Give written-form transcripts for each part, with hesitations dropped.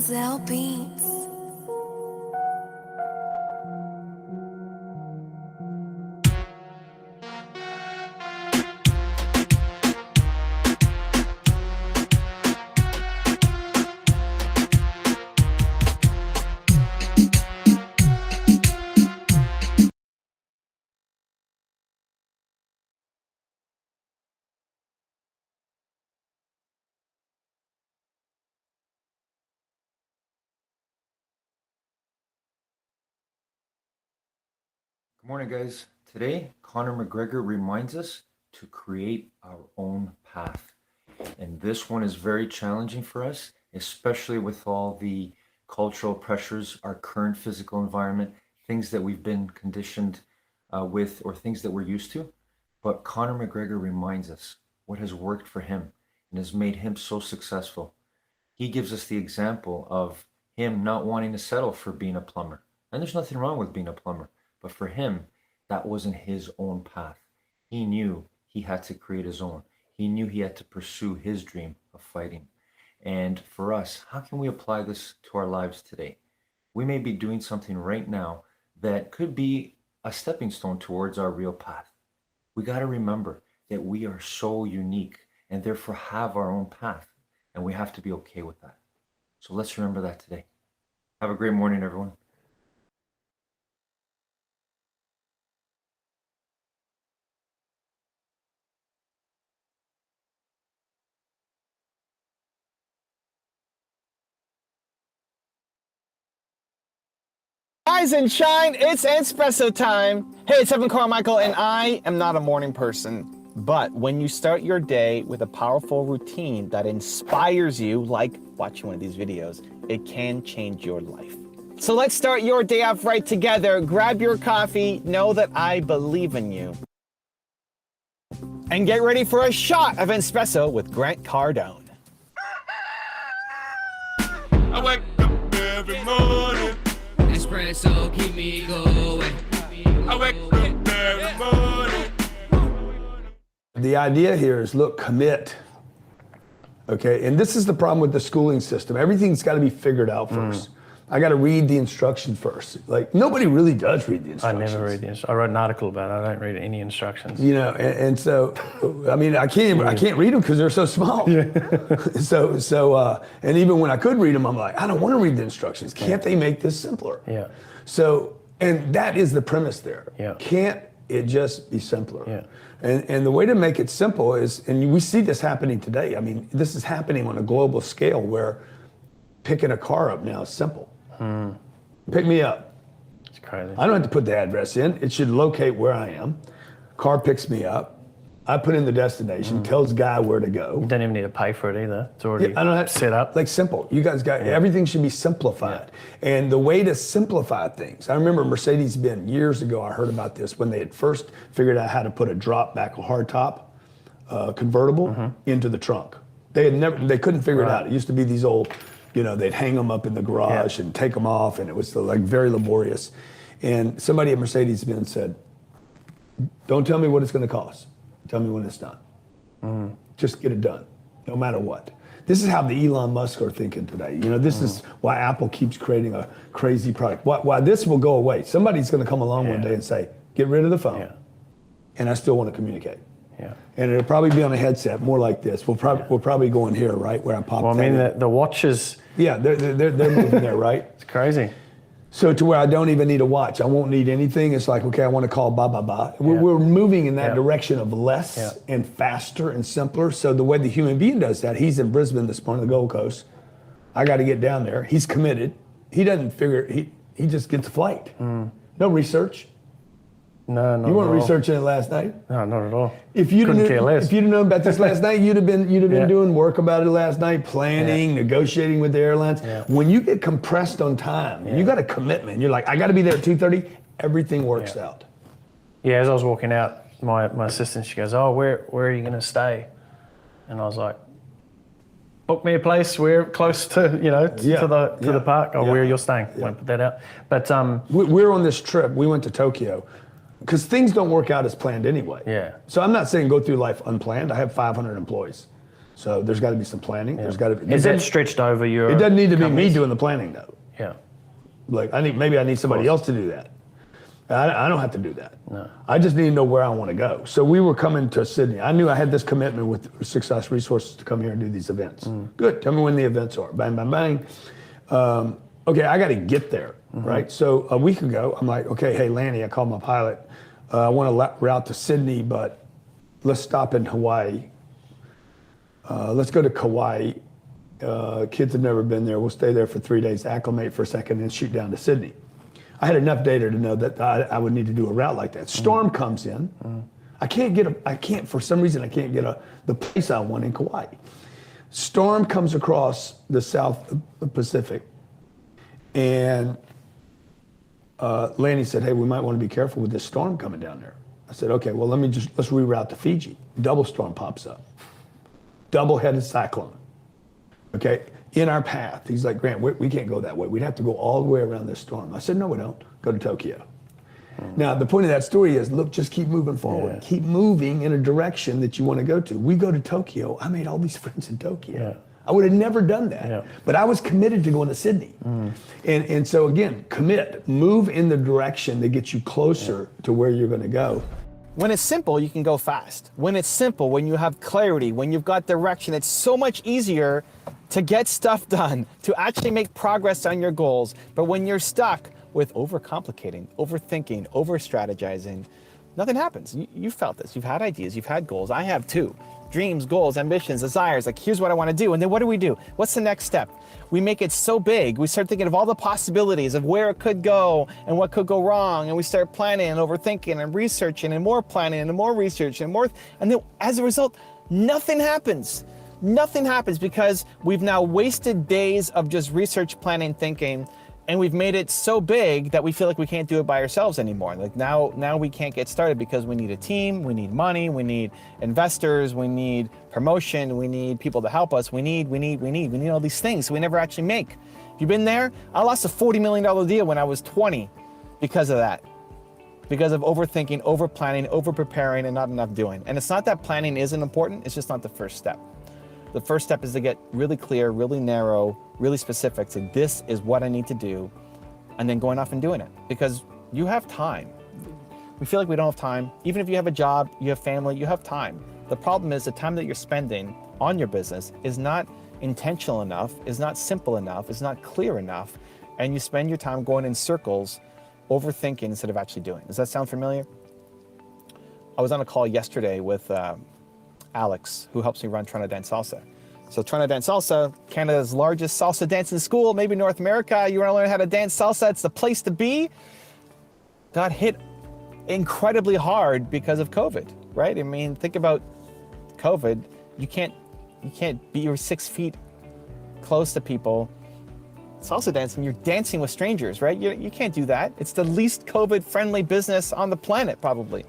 Denzel Beats. Good morning, guys. Today, Conor McGregor reminds us to create our own path. And this one is very challenging for us, especially with all the cultural pressures, our current physical environment, things that we've been conditioned with, or things that we're used to. But Conor McGregor reminds us what has worked for him and has made him so successful. He gives us the example of him not wanting to settle for being a plumber. And there's nothing wrong with being a plumber. But for him, that wasn't his own path. He knew he had to create his own. He knew he had to pursue his dream of fighting. And for us, how can we apply this to our lives today? We may be doing something right now that could be a stepping stone towards our real path. We got to remember that we are so unique and therefore have our own path. And we have to be okay with that. So let's remember that today. Have a great morning, everyone. Rise and shine, it's espresso time. Hey, it's Evan Carmichael, and I am not a morning person. But when you start your day with a powerful routine that inspires you, like watching one of these videos, it can change your life. So let's start your day off right together. Grab your coffee, know that I believe in you. And get ready for a shot of espresso with Grant Cardone. I wake up every morning. Espresso keep me going. I wake up every morning. The idea here is, look, commit. Okay, and this is the problem with the schooling system. Everything's got to be figured out first. I got to read the instruction first. Like, nobody really does read the I instructions. never read the instructions. I wrote an article about it. I don't read any instructions. You know, and so, I mean, I can't read them because they're so small. Yeah. And even when I could read them, I'm like, I don't want to read the instructions. Can't they make this simpler? Yeah. So, and that is the premise there. Yeah. Can't it just be simpler? Yeah. And the way to make it simple is, and we see this happening today. I mean, this is happening on a global scale where picking a car up now is simple. Pick me up. It's crazy. I don't have to put the address in. It should locate where I am. Car picks me up. I put in the destination, tells guy where to go. You don't even need to pay for it either. It's already I don't have set up. Like simple. You guys got everything should be simplified. And the way to simplify things, I remember Mercedes-Benz years ago. I heard about this when they had first figured out how to put a drop back, a hard top convertible into the trunk. They couldn't figure it out. It used to be these old, you know, they'd hang them up in the garage and take them off, and it was like very laborious. And somebody at Mercedes-Benz said, "Don't tell me what it's going to cost. Tell me when it's done. Just get it done, no matter what." This is how the Elon Musk are thinking today. You know, this is why Apple keeps creating a crazy product. Why this will go away. Somebody's going to come along one day and say, "Get rid of the phone," and I still want to communicate. Yeah. And it'll probably be on a headset, more like this. We'll probably go in here, right, where I pop. Well, I mean, the watches. Yeah, they're moving there, right? It's crazy. So to where I don't even need a watch. I won't need anything. It's like, okay, I want to call blah, blah, blah. We're moving in that direction of less and faster and simpler. So the way the human being does that, he's in Brisbane this morning, the Gold Coast. I got to get down there. He's committed. He doesn't figure, he just gets a flight. No research. No, not You weren't at all. researching it last night? No, not at all. If you'd Couldn't care less. known about this last night, you'd have been doing work about it last night, planning, negotiating with the airlines. Yeah. When you get compressed on time, and you got a commitment, you're like, I got to be there at 2:30. Everything works out. Yeah, as I was walking out, my assistant, she goes, "Oh, where are you going to stay?" And I was like, "Book me a place where close to to the park or where you're staying." I won't put that out. But we're on this trip. We went to Tokyo. Because things don't work out as planned anyway. Yeah. So I'm not saying go through life unplanned. I have 500 employees. So there's got to be some planning. There's got to be. Is that stretched over your? It doesn't need to be me companies? doing the planning though. Yeah. Like maybe I need somebody else to do that. I don't have to do that. No. I just need to know where I want to go. So we were coming to Sydney. I knew I had this commitment with Success Resources to come here and do these events. Good. Tell me when the events are. Bang, bang, bang. Okay, I got to get there, right? So a week ago, I'm like, okay, hey, Lanny, I called my pilot. I want to route to Sydney, but let's stop in Hawaii. Let's go to Kauai. Kids have never been there. We'll stay there for 3 days, acclimate for a second, and shoot down to Sydney. I had enough data to know that I would need to do a route like that. Storm comes in. For some reason, I can't get the place I want in Kauai. Storm comes across the South Pacific, and Lanny said, hey, we might want to be careful with this storm coming down there. I said, okay, well, let's reroute to Fiji. Double storm pops up. Double-headed cyclone. Okay, in our path. He's like, Grant, we can't go that way. We'd have to go all the way around this storm. I said, no, we don't. Go to Tokyo. Now, the point of that story is, look, just keep moving forward. Yeah. Keep moving in a direction that you want to go to. We go to Tokyo. I made all these friends in Tokyo. Yeah. I would have never done that. But I was committed to going to Sydney. And so, again, commit. Move in the direction that gets you closer to where you're going to go. When it's simple, you can go fast. When it's simple, when you have clarity, when you've got direction, it's so much easier to get stuff done, to actually make progress on your goals. But when you're stuck with overcomplicating, overthinking, over-strategizing, nothing happens. You felt this. You've had ideas. You've had goals. I have too. Dreams, goals, ambitions, desires. Like, here's what I want to do. And then what do? What's the next step? We make it so big. We start thinking of all the possibilities of where it could go and what could go wrong. And we start planning and overthinking and researching and more planning and more research and more. And then as a result, nothing happens. Nothing happens because we've now wasted days of just research, planning, thinking, and we've made it so big that we feel like we can't do it by ourselves anymore. Like now we can't get started because we need a team, we need money, we need investors, we need promotion, we need people to help us, we need all these things so we never actually make. Have you been there? I lost a $40 million deal when I was 20 because of that. Because of overthinking, over-planning, over-preparing, and not enough doing. And it's not that planning isn't important, it's just not the first step. The first step is to get really clear, really narrow, really specific to this is what I need to do, and then going off and doing it because you have time. We feel like we don't have time. Even if you have a job, you have family, you have time. The problem is the time that you're spending on your business is not intentional enough, is not simple enough, is not clear enough, and you spend your time going in circles, overthinking instead of actually doing. Does that sound familiar? I was on a call yesterday with Alex, who helps me run Trying to Dance Salsa. So Trying to Dance Salsa, Canada's largest salsa dancing school, maybe North America. You want to learn how to dance salsa, it's the place to be. Got hit incredibly hard because of COVID, right? I mean, think about COVID. You can't be your 6 feet close to people. Salsa dancing, you're dancing with strangers, right? You can't do that. It's the least COVID-friendly business on the planet, probably.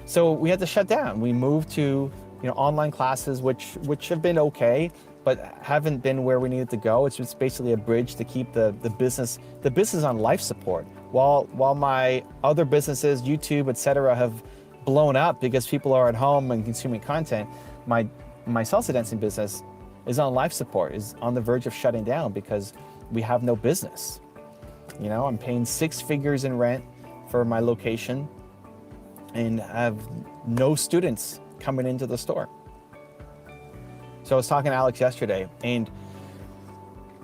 So we had to shut down. We moved to online classes, which have been okay, but haven't been where we needed to go. It's just basically a bridge to keep the business on life support. While my other businesses, YouTube, etc., have blown up because people are at home and consuming content, my salsa dancing business is on life support, is on the verge of shutting down because we have no business. I'm paying 6 figures in rent for my location and have no students coming into the store. So I was talking to Alex yesterday, and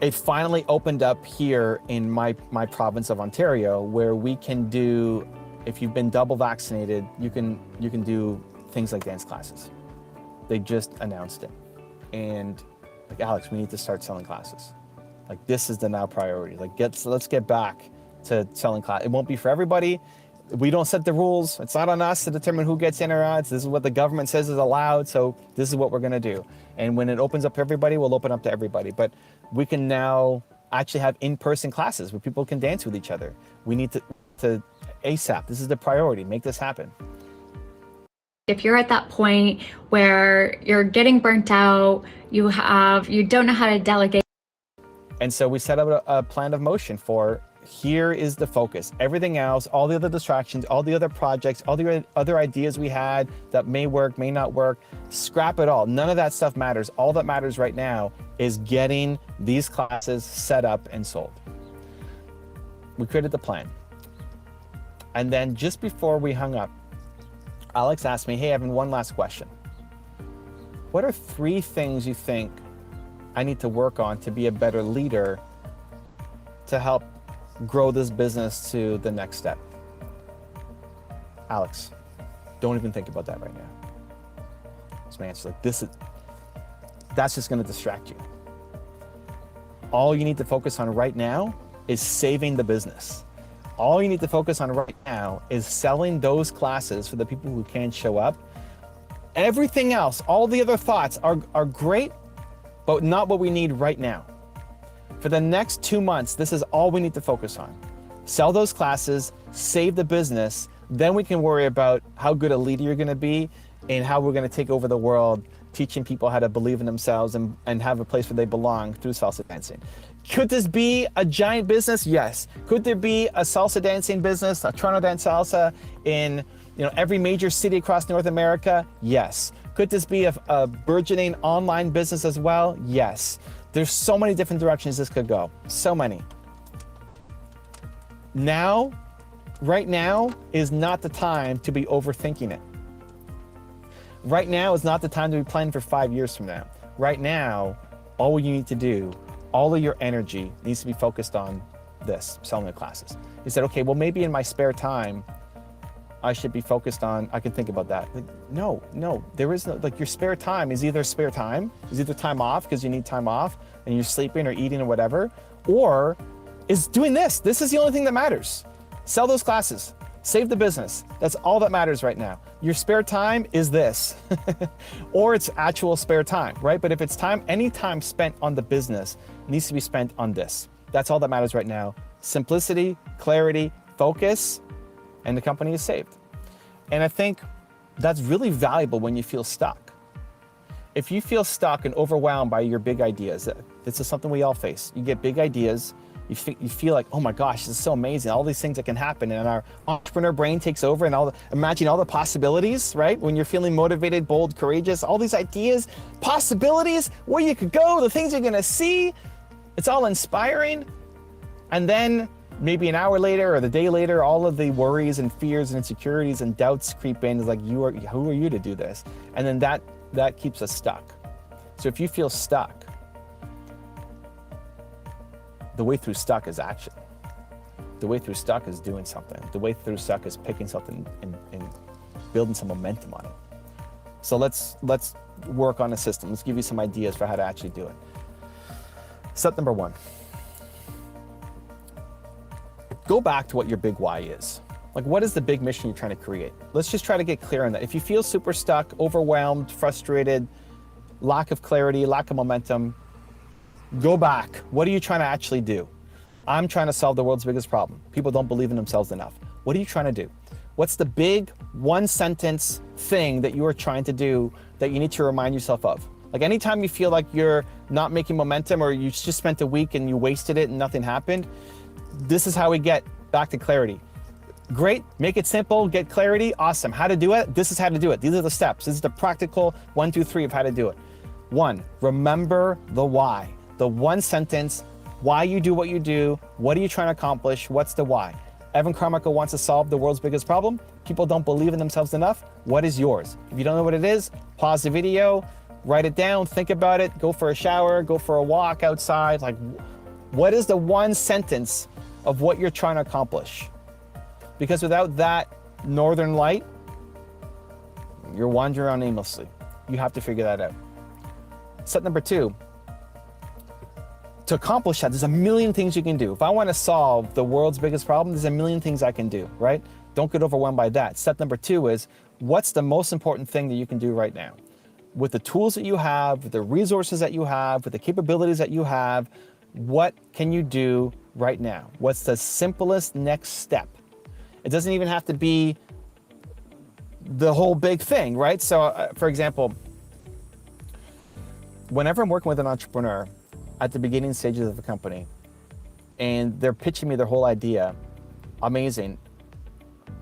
it finally opened up here in my province of Ontario, where we can do, if you've been double vaccinated, you can do things like dance classes. They just announced it. And like, Alex, we need to start selling classes. Like, this is the now priority. Like, let's get back to selling classes. It won't be for everybody. We don't set the rules. It's not on us to determine who gets in or out. This is what the government says is allowed, so this is what we're gonna do. And when it opens up to everybody, we'll open up to everybody. But we can now actually have in-person classes where people can dance with each other. We need to ASAP. This is the priority. Make this happen. If you're at that point where you're getting burnt out, you don't know how to delegate. And so we set up a plan of motion for, Here is the focus. Everything else, all the other distractions, all the other projects, all the other ideas we had that may work, may not work, scrap it all. None of that stuff matters. All that matters right now is getting these classes set up and sold. We created the plan. And then just before we hung up, Alex asked me, hey, Evan, one last question. What are 3 things you think I need to work on to be a better leader to help grow this business to the next step? Alex, don't even think about that right now. This man's like, that's just gonna distract you. All you need to focus on right now is saving the business. All you need to focus on right now is selling those classes for the people who can't show up. Everything else, all the other thoughts are great, but not what we need right now. For the next 2 months, this is all we need to focus on. Sell those classes, save the business, then we can worry about how good a leader you're gonna be and how we're gonna take over the world, teaching people how to believe in themselves and have a place where they belong through salsa dancing. Could this be a giant business? Yes. Could there be a salsa dancing business, a Toronto Dance Salsa in every major city across North America? Yes. Could this be a burgeoning online business as well? Yes. There's so many different directions this could go. So many. Now, right now is not the time to be overthinking it. Right now is not the time to be planning for 5 years from now. Right now, all you need to do, all of your energy needs to be focused on this, selling the classes. You said, okay, well, maybe in my spare time, I should be focused on, I can think about that. Like, no, there is no, like your spare time is either time off because you need time off and you're sleeping or eating or whatever, or is doing this. This is the only thing that matters. Sell those classes, save the business. That's all that matters right now. Your spare time is this, or it's actual spare time, right? But if it's time, any time spent on the business needs to be spent on this. That's all that matters right now. Simplicity, clarity, focus, and the company is saved. And I think that's really valuable when you feel stuck. If you feel stuck and overwhelmed by your big ideas, this is something we all face. You get big ideas, you feel like, oh my gosh, this is so amazing, all these things that can happen, and our entrepreneur brain takes over and imagine all the possibilities, right? When you're feeling motivated, bold, courageous, all these ideas, possibilities, where you could go, the things you're gonna see, it's all inspiring. And then maybe an hour later or the day later, all of the worries and fears and insecurities and doubts creep in. It's like, who are you to do this? And then that keeps us stuck. So if you feel stuck, the way through stuck is action. The way through stuck is doing something. The way through stuck is picking something and building some momentum on it. So let's work on a system. Let's give you some ideas for how to actually do it. Step number 1. Go back to what your big why is. Like, what is the big mission you're trying to create? Let's just try to get clear on that. If you feel super stuck, overwhelmed, frustrated, lack of clarity, lack of momentum, go back. What are you trying to actually do? I'm trying to solve the world's biggest problem. People don't believe in themselves enough. What are you trying to do? What's the big 1-sentence thing that you are trying to do that you need to remind yourself of? Like anytime you feel like you're not making momentum or you just spent a week and you wasted it and nothing happened, this is how we get back to clarity. Great, make it simple, get clarity, awesome. How to do it? This is how to do it. These are the steps. This is the practical 1, 2, 3 of how to do it. 1, remember the why. The 1 sentence, why you do what you do, what are you trying to accomplish, what's the why? Evan Carmichael wants to solve the world's biggest problem. People don't believe in themselves enough. What is yours? If you don't know what it is, pause the video, write it down, think about it, go for a shower, go for a walk outside. Like, what is the 1 sentence of what you're trying to accomplish? Because without that northern light, you're wandering around aimlessly. You have to figure that out. Step number 2, to accomplish that, there's a million things you can do. If I want to solve the world's biggest problem, there's a million things I can do, right? Don't get overwhelmed by that. Step number 2 is, what's the most important thing that you can do right now? With the tools that you have, with the resources that you have, with the capabilities that you have, what can you do right now? What's the simplest next step? It doesn't even have to be the whole big thing, right? So for example, whenever I'm working with an entrepreneur at the beginning stages of the company, and they're pitching me their whole idea. Amazing.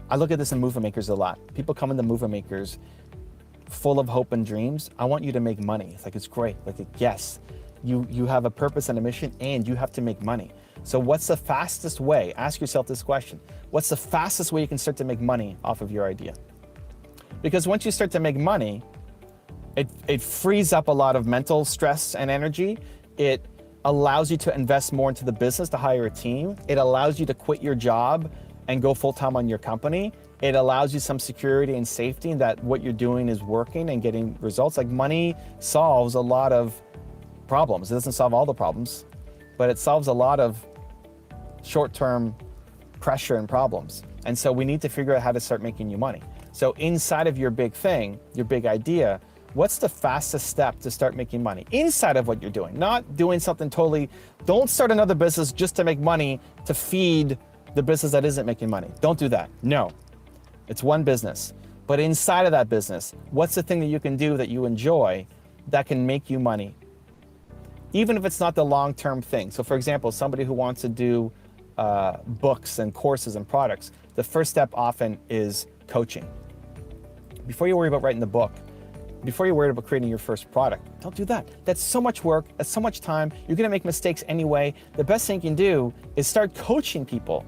I look at this in movement makers a lot. People come into movement makers full of hope and dreams. I want you to make money. It's like, it's great. Like, yes, you have a purpose and a mission, and you have to make money. So what's the fastest way? Ask yourself this question. What's the fastest way you can start to make money off of your idea? Because once you start to make money, it frees up a lot of mental stress and energy. It allows you to invest more into the business, to hire a team. It allows you to quit your job and go full-time on your company. It allows you some security and safety that what you're doing is working and getting results. Like, money solves a lot of problems. It doesn't solve all the problems, but it solves a lot of short-term pressure and problems. And so we need to figure out how to start making you money. So inside of your big thing, your big idea, what's the fastest step to start making money inside of what you're doing? Not doing something totally, don't start another business just to make money to feed the business that isn't making money. Don't do that. No, it's one business. But inside of that business, what's the thing that you can do that you enjoy that can make you money? Even if it's not the long-term thing. So for example, somebody who wants to do books and courses and products, the first step often is coaching. Before you worry about writing the book, before you're worried about creating your first product, don't do that. That's so much work, that's so much time. You're gonna make mistakes anyway. The best thing you can do is start coaching people.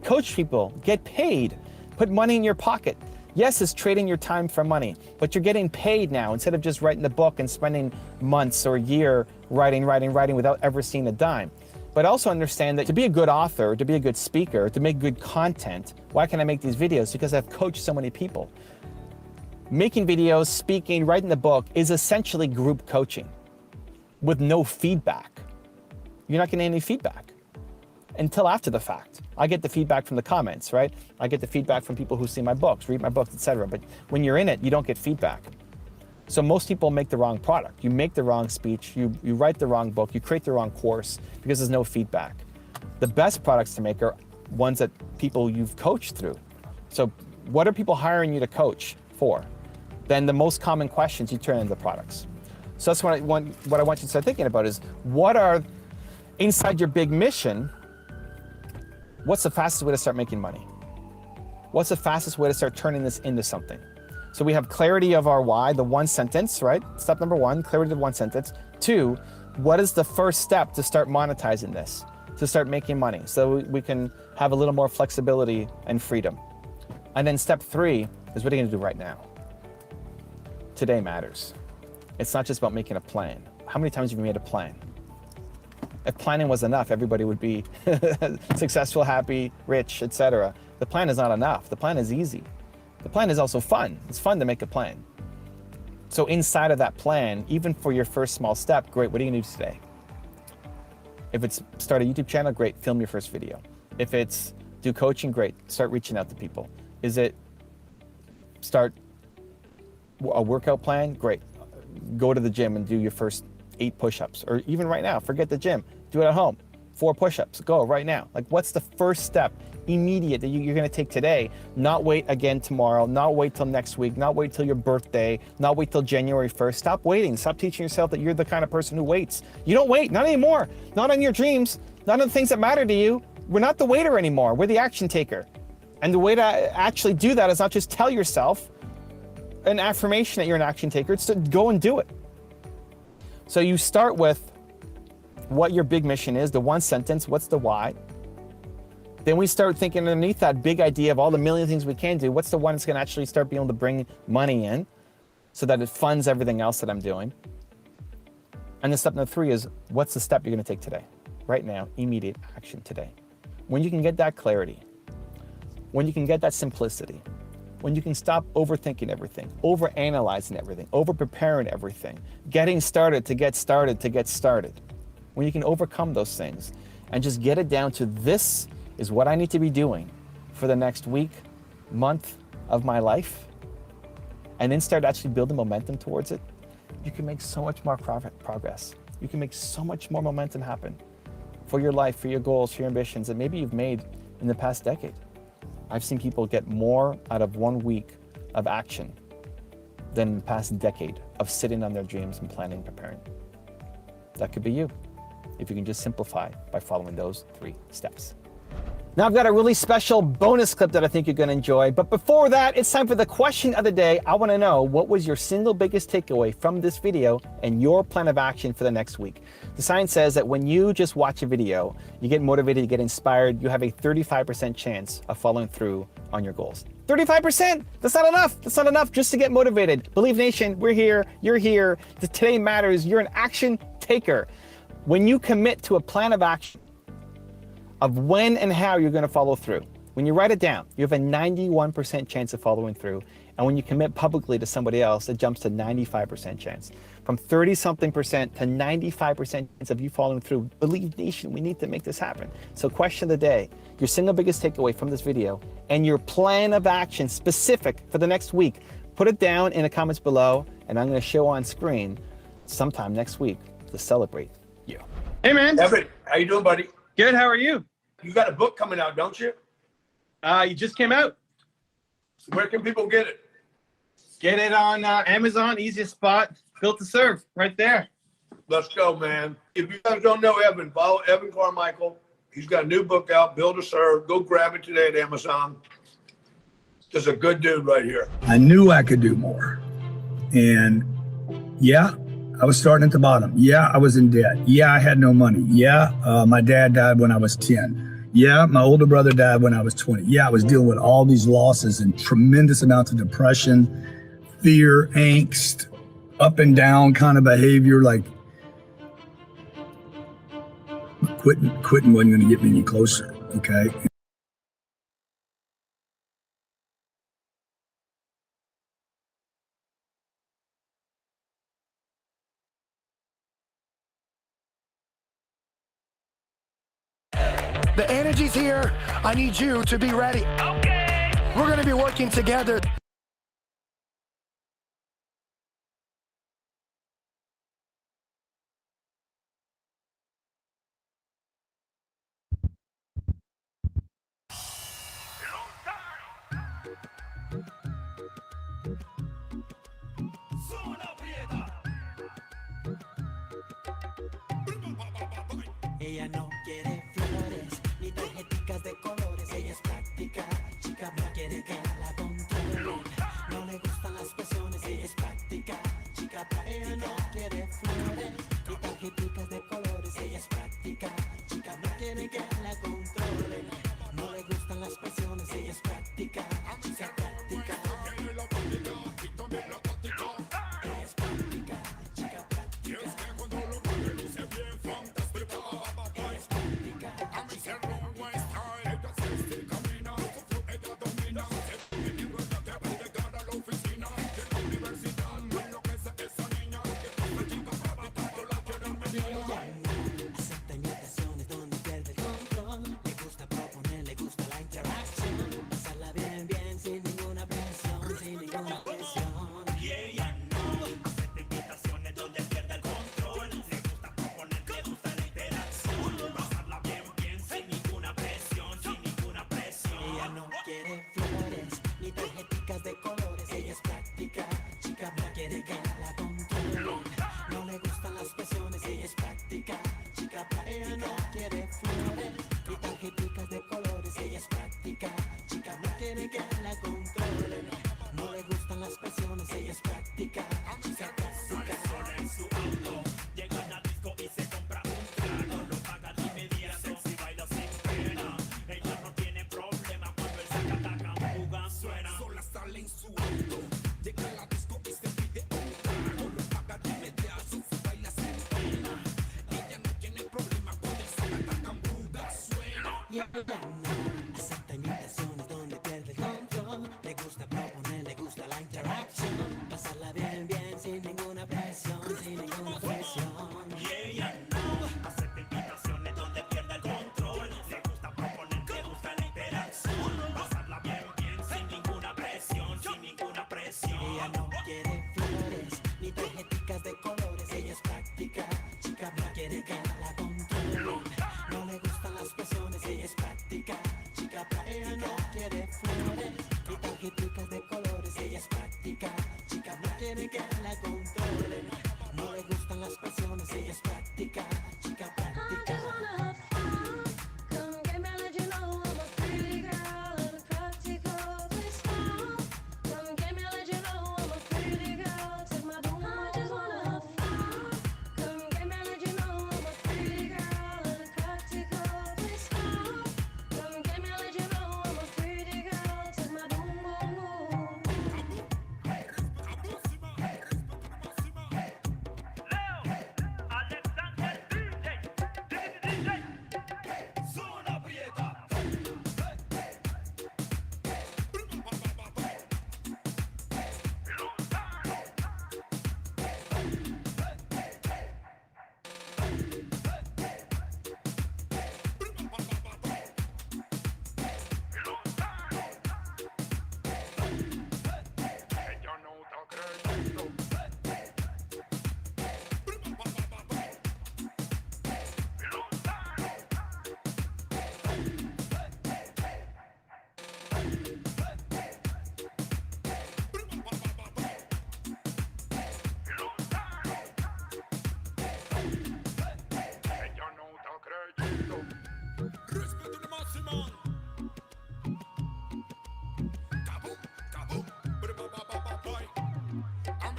Coach people, get paid, put money in your pocket. Yes, it's trading your time for money, but you're getting paid now instead of just writing the book and spending months or a year writing without ever seeing a dime. But also understand that to be a good author, to be a good speaker, to make good content, why can I make these videos? Because I've coached so many people. Making videos, speaking, writing the book is essentially group coaching with no feedback. You're not getting any feedback until after the fact. I get the feedback from the comments, right? I get the feedback from people who see my books, read my books, etc. But when you're in it, you don't get feedback. So most people make the wrong product. You make the wrong speech, you write the wrong book, you create the wrong course because there's no feedback. The best products to make are ones that people you've coached through. So what are people hiring you to coach for? Then the most common questions you turn into products. So that's what I want you to start thinking about is, what are, inside your big mission, what's the fastest way to start making money? What's the fastest way to start turning this into something? So we have clarity of our why, the one sentence, right? Step number one, clarity of one sentence. Two, what is the first step to start monetizing this, to start making money so we can have a little more flexibility and freedom? And then step three is, what are you gonna do right now? Today matters. It's not just about making a plan. How many times have you made a plan? If planning was enough, everybody would be successful, happy, rich, etc. The plan is not enough. The plan is easy. The plan is also fun. It's fun to make a plan. So inside of that plan, even for your first small step, great, what are you gonna do today? If it's start a YouTube channel, great, film your first video. If it's do coaching, great, start reaching out to people. Is it start a workout plan? Great, go to the gym and do your first 8 push-ups. Or even right now, forget the gym, do it at home. 4 push-ups, go right now. Like, what's the first step immediate that you're gonna take today? Not wait again tomorrow, not wait till next week, not wait till your birthday, not wait till January 1st. Stop waiting, stop teaching yourself that you're the kind of person who waits. You don't wait, not anymore. Not on your dreams, not on the things that matter to you. We're not the waiter anymore, we're the action taker. And the way to actually do that is not just tell yourself an affirmation that you're an action taker, it's to go and do it. So you start with what your big mission is, the one sentence, what's the why? Then we start thinking underneath that big idea of all the million things we can do, what's the one that's gonna actually start being able to bring money in so that it funds everything else that I'm doing? And then step number 3 is, what's the step you're gonna take today? Right now, immediate action today. When you can get that clarity, when you can get that simplicity, when you can stop overthinking everything, overanalyzing everything, over-preparing everything, getting started to get started to get started. When you can overcome those things and just get it down to, this is what I need to be doing for the next week, month of my life, and then start actually building momentum towards it, you can make so much more progress. You can make so much more momentum happen for your life, for your goals, for your ambitions that maybe you've made in the past decade. I've seen people get more out of 1 week of action than the past decade of sitting on their dreams and planning and preparing. That could be you. if you can just simplify by following those 3 steps. Now I've got a really special bonus clip that I think you're gonna enjoy, but before that, it's time for the question of the day. I wanna know, what was your single biggest takeaway from this video and your plan of action for the next week? The science says that when you just watch a video, you get motivated, you get inspired, you have a 35% chance of following through on your goals. 35%, that's not enough. That's not enough just to get motivated. Believe Nation, we're here, you're here. Today matters, you're an action taker. When you commit to a plan of action, of when and how you're gonna follow through. When you write it down, you have a 91% chance of following through. And when you commit publicly to somebody else, it jumps to 95% chance. From 30-something% to 95% chance of you following through. Believe Nation, we need to make this happen. So question of the day, your single biggest takeaway from this video and your plan of action specific for the next week. Put it down in the comments below and I'm gonna show on screen sometime next week to celebrate you. Hey man. Everett, how you doing, buddy? Good, how are you? You got a book coming out, don't you? You just came out. Where can people get it? Get it on Amazon, easiest spot, built to serve, right there. Let's go, man. If you guys don't know Evan, follow Evan Carmichael. He's got a new book out, Build to Serve. Go grab it today at Amazon. Just a good dude right here. I knew I could do more. And yeah, I was starting at the bottom. Yeah, I was in debt. Yeah, I had no money. Yeah, my dad died when I was 10. Yeah, my older brother died when I was 20. Yeah, I was dealing with all these losses and tremendous amounts of depression, fear, angst, up and down kind of behavior. Like quitting wasn't going to get me any closer. Okay. The energy's here. I need you to be ready. Okay. We're going to be working together. Ella no quiere flores ni tarjeticas de colores. Ella es práctica, chica, no quiere que la controlen. No le gustan las presiones. Ella es práctica, chica, práctica. Ella no quiere flores ni tarjeticas de colores. Ella es práctica, chica, no quiere que la controlen. No le gustan las presiones. Ella es práctica, chica, práctica. Ella es práctica, chica, práctica. Acepta invitaciones donde pierde el control. Le gusta proponer, le gusta la interacción. Pasarla bien, bien, sin ninguna presión, sin ninguna presión. Y ella no acepta invitaciones donde pierde el control. Le gusta proponer, le gusta la interacción. Pasarla bien, bien, sin ninguna presión, sin ninguna presión. Ella no quiere flores ni tarjeticas de colores. Ella es práctica, chica, no quiere que la controlen. No le gustan las presiones. Ella es práctica, chica, práctica. Ella no quiere flores ni tarjeticas de colores. Ella es práctica, chica, no quiere que la controlen. No le gustan las presiones. Ella es práctica, chica, práctica. Sola en su auto, llega a la disco y se compra un trago. Lo paga de inmediato, sexy, baila sin pena. Ella no tiene problema cuando el sacataca juga suena. Sola sale en su auto, llega a la disco y se pide un trago. Lo paga de inmediato, baila sin pena. Ella no tiene problema cuando el sacataca juga suena. Y ella no acepta invitaciones donde pierde el control. Le gusta proponer, le gusta la interacción. Pasarla bien, bien, sin ninguna presión, sin ninguna presión. Y ella no acepta invitaciones donde pierde el control. Le gusta proponer, le gusta la interacción. Pasarla bien, bien, sin ninguna presión, sin ninguna presión. Ella no quiere flores ni tarjeticas de colores. Ella es práctica, chica, no quiere que la controlen. No le gustan las presiones. Ella es práctica, chica, práctica. Ella no quiere flores ni tarjeticas de colores. Ella es práctica, chica, no quiere que la controlen. No le gustan las presiones. Ella es práctica, chica, práctica.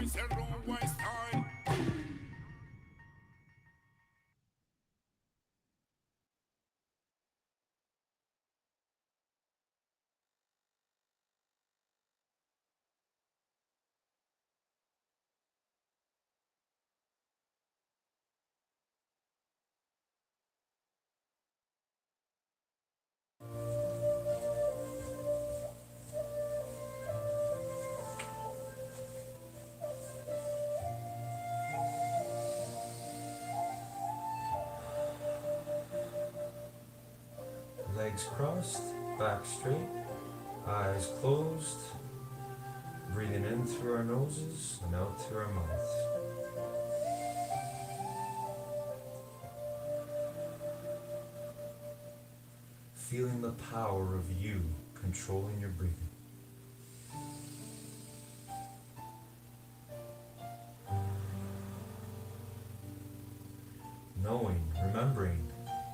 me say rude boy style. Legs crossed, back straight, eyes closed, breathing in through our noses and out through our mouths. Feeling the power of you controlling your breathing. Knowing, remembering,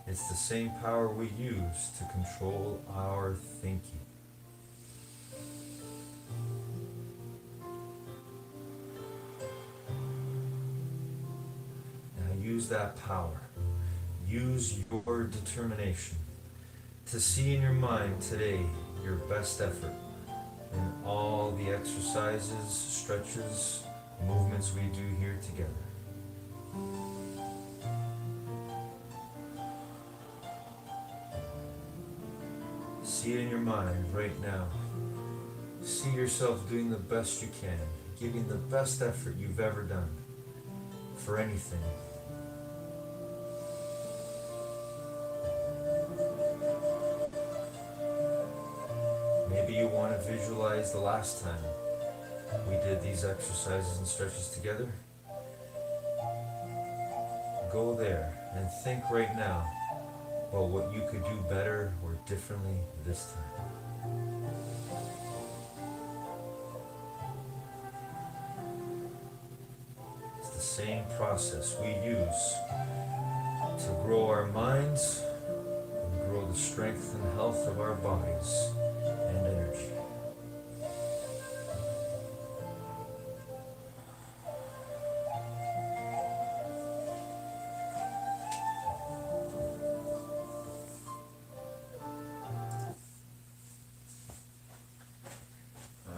it's the same power we use to control our thinking. Now use that power. Use your determination to see in your mind today your best effort in all the exercises, stretches, movements we do here together. See it in your mind right now. See yourself doing the best you can, giving the best effort you've ever done for anything. Maybe you want to visualize the last time we did these exercises and stretches together. Go there and think right now about what you could do better or differently this time. It's the same process we use to grow our minds and grow the strength and health of our bodies and energy.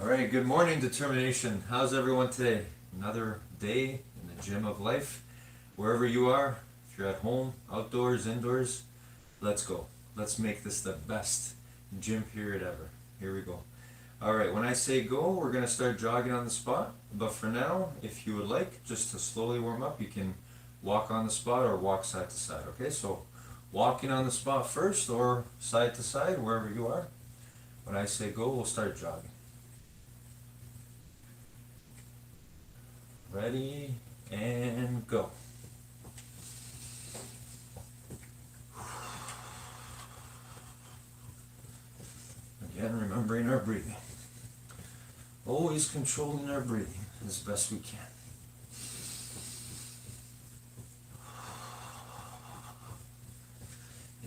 Alright, good morning, determination. How's everyone today? Another day in the gym of life. Wherever you are, if you're at home, outdoors, indoors, let's go. Let's make this the best gym period ever. Here we go. Alright, when I say go, we're going to start jogging on the spot. But for now, if you would like, just to slowly warm up, you can walk on the spot or walk side to side. Okay, so walking on the spot first or side to side, wherever you are. When I say go, we'll start jogging. Ready, and go. Again, remembering our breathing. Always controlling our breathing as best we can.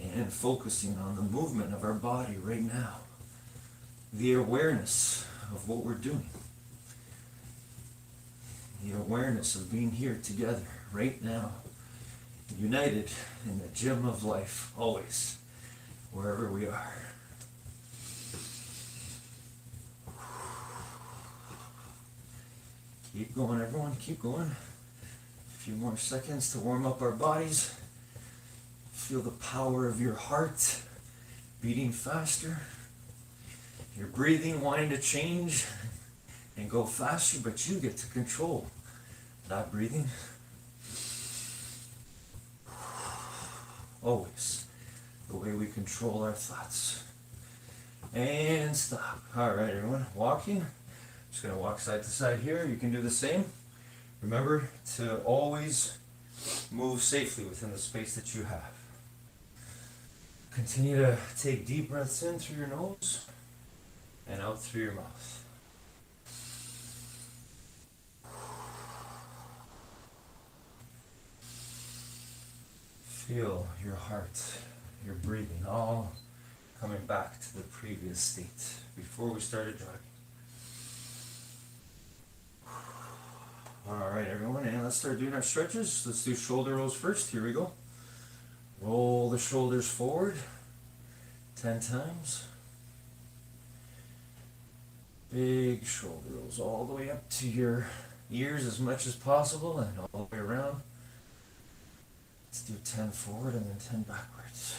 And focusing on the movement of our body right now. The awareness of what we're doing. The awareness of being here together right now, united in the gym of life, always, wherever we are. Keep going, everyone, keep going. A few more seconds to warm up our bodies. Feel the power of your heart beating faster. Your breathing wanting to change and go faster, but you get to control that breathing. Always the way we control our thoughts. And stop. All right, everyone, walking. Just gonna walk side to side here. You can do the same. Remember to always move safely within the space that you have. Continue to take deep breaths in through your nose and out through your mouth. Feel your heart, your breathing, all coming back to the previous state before we started jogging. All right, everyone, and let's start doing our stretches. Let's do shoulder rolls first. Here we go. Roll the shoulders forward 10 times. Big shoulder rolls all the way up to your ears as much as possible and all the way around. Let's do 10 forward and then 10 backwards.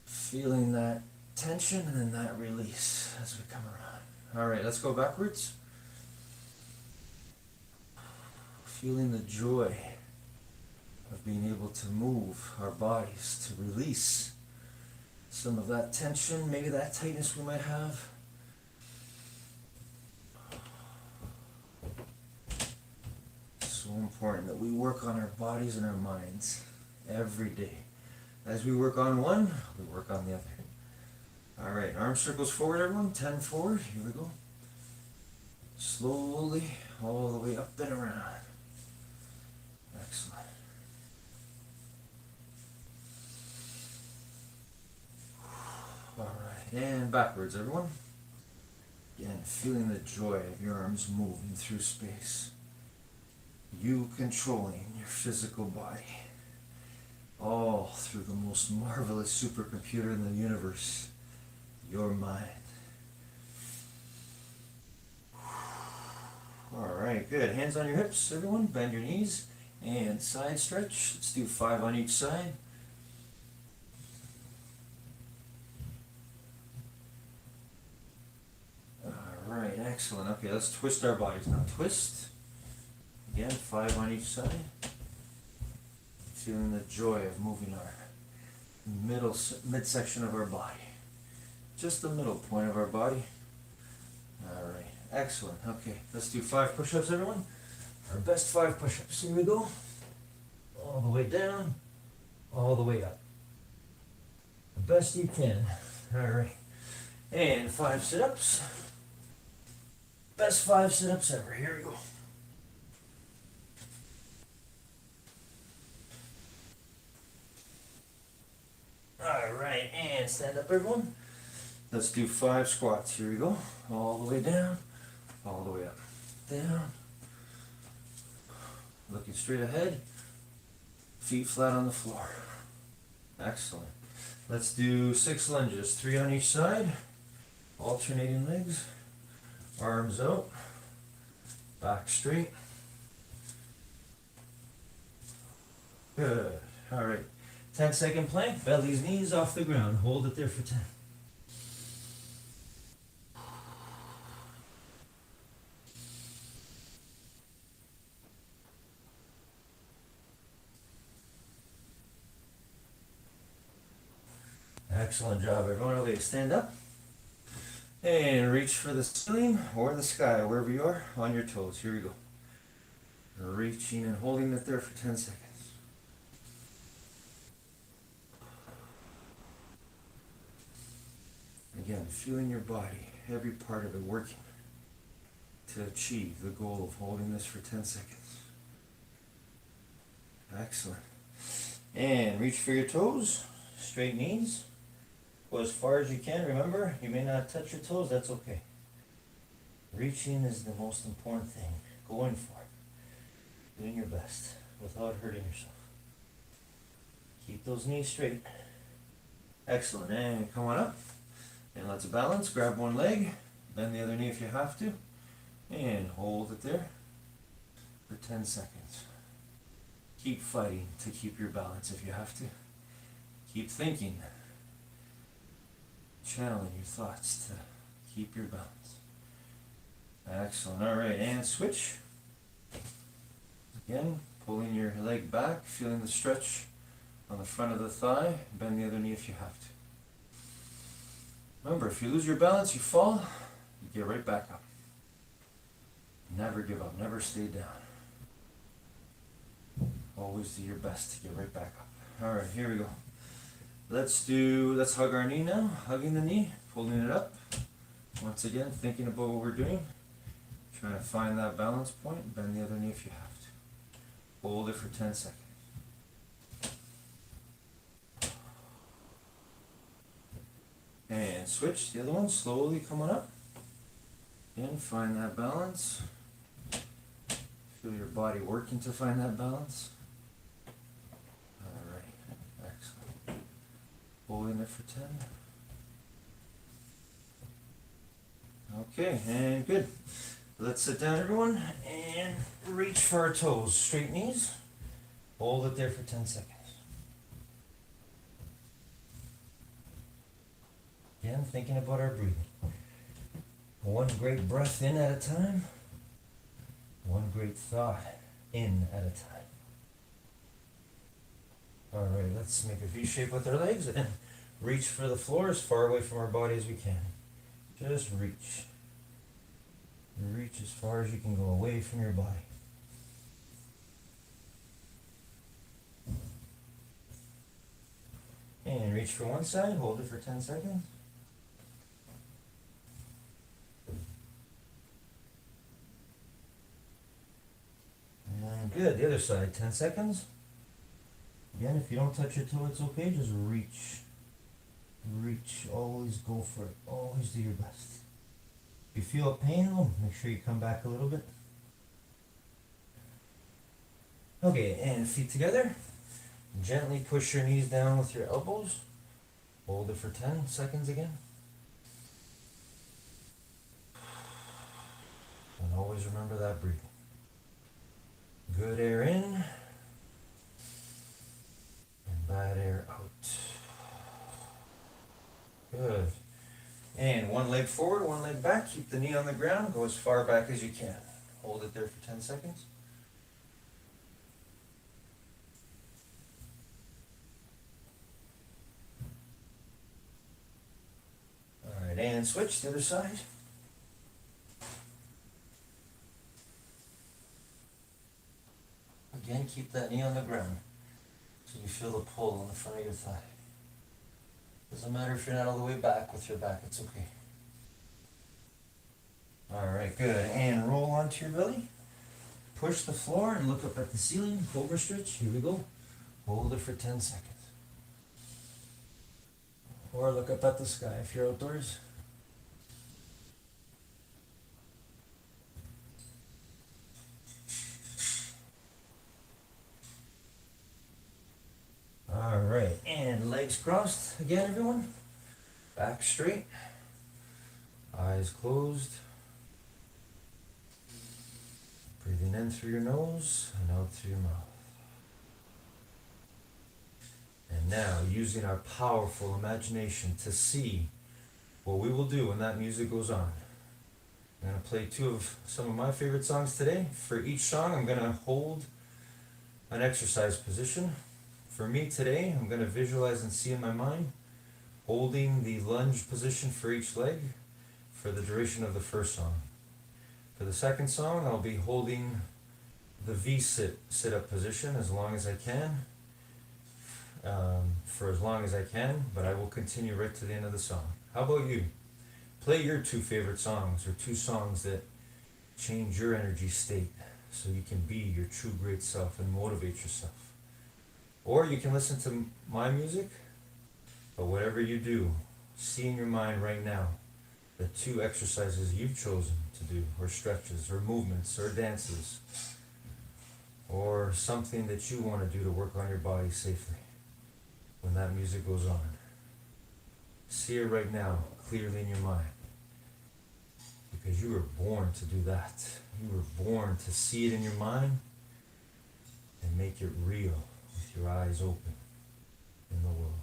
Feeling that tension and then that release as we come around. All right, let's go backwards. Feeling the joy of being able to move our bodies to release some of that tension, maybe that tightness we might have. So important that we work on our bodies and our minds every day. As we work on one, we work on the other. All right, arm circles forward, everyone. 10 forward. Here we go. Slowly, all the way up and around. Excellent. All right, and backwards, everyone. Again, feeling the joy of your arms moving through space. You controlling your physical body. All through the most marvelous supercomputer in the universe, your mind. All right, good. Hands on your hips, everyone. Bend your knees and side stretch. Let's do 5 on each side. All right, excellent. Okay, let's twist our bodies now. Twist. Again, 5 on each side. Feeling the joy of moving our midsection of our body. Just the middle point of our body. All right, excellent. Okay, let's do 5 push-ups, everyone. Our best 5 push-ups. Here we go. All the way down, all the way up. The best you can. All right. And 5 sit-ups. Best 5 sit-ups ever. Here we go. All right, and stand up, everyone. Let's do 5 squats. Here we go. All the way down, all the way up. Down. Looking straight ahead. Feet flat on the floor. Excellent. Let's do 6 lunges, 3 on each side. Alternating legs. Arms out. Back straight. Good. All right. 10-second plank, belly's knees off the ground. Hold it there for 10. Excellent job, everyone. Okay, stand up and reach for the ceiling or the sky, wherever you are, on your toes. Here we go. Reaching and holding it there for 10 seconds. Again, feeling your body, every part of it working to achieve the goal of holding this for 10 seconds. Excellent. And reach for your toes, straight knees. Go as far as you can. Remember, you may not touch your toes, that's okay. Reaching is the most important thing. Going for it. Doing your best without hurting yourself. Keep those knees straight. Excellent. And come on up. And let's balance. Grab one leg, bend the other knee if you have to, and hold it there for 10 seconds. Keep fighting to keep your balance if you have to. Keep thinking. Channeling your thoughts to keep your balance. Excellent. All right, and switch. Again, pulling your leg back, feeling the stretch on the front of the thigh. Bend the other knee if you have to. Remember, if you lose your balance, you fall, you get right back up. Never give up, never stay down. Always do your best to get right back up. All right, here we go. Let's hug our knee now. Hugging the knee, pulling it up. Once again, thinking about what we're doing. Trying to find that balance point. Bend the other knee if you have to. Hold it for 10 seconds. And switch the other one, slowly coming up. Again, find that balance. Feel your body working to find that balance. All right, excellent. Holding it for 10. Okay, and good. Let's sit down, everyone, and reach for our toes. Straight knees. Hold it there for 10 seconds. Again, thinking about our breathing. One great breath in at a time. One great thought in at a time. All right, let's make a V shape with our legs and reach for the floor as far away from our body as we can. Just reach. Reach as far as you can go away from your body. And reach for one side, hold it for 10 seconds. And good, the other side, 10 seconds. Again, if you don't touch your toe, it's okay, just reach. Reach, always go for it, always do your best. If you feel a pain though, make sure you come back a little bit. Okay, and feet together. Gently push your knees down with your elbows. Hold it for 10 seconds again. And always remember that breathing. Good air in. And bad air out. Good. And one leg forward, one leg back. Keep the knee on the ground. Go as far back as you can. Hold it there for 10 seconds. All right, and switch to the other side. Again, keep that knee on the ground so you feel the pull on the front of your thigh. Doesn't matter if you're not all the way back with your back, it's okay. All right, good. And roll onto your belly. Push the floor and look up at the ceiling. Cobra stretch. Here we go. Hold it for 10 seconds. Or look up at the sky if you're outdoors. All right, and legs crossed again, everyone. Back straight. Eyes closed. Breathing in through your nose and out through your mouth. And now, using our powerful imagination to see what we will do when that music goes on. I'm going to play some of my favorite songs today. For each song, I'm going to hold an exercise position. For me today, I'm going to visualize and see in my mind holding the lunge position for each leg for the duration of the first song. For the second song, I'll be holding the V sit-up position as long as I can, for as long as I can, but I will continue right to the end of the song. How about you? Play your two favorite songs or two songs that change your energy state so you can be your true great self and motivate yourself. Or you can listen to my music, but whatever you do, see in your mind right now the two exercises you've chosen to do, or stretches, or movements, or dances, or something that you want to do to work on your body safely when that music goes on. See it right now, clearly in your mind, because you were born to do that. You were born to see it in your mind and make it real with your eyes open in the world.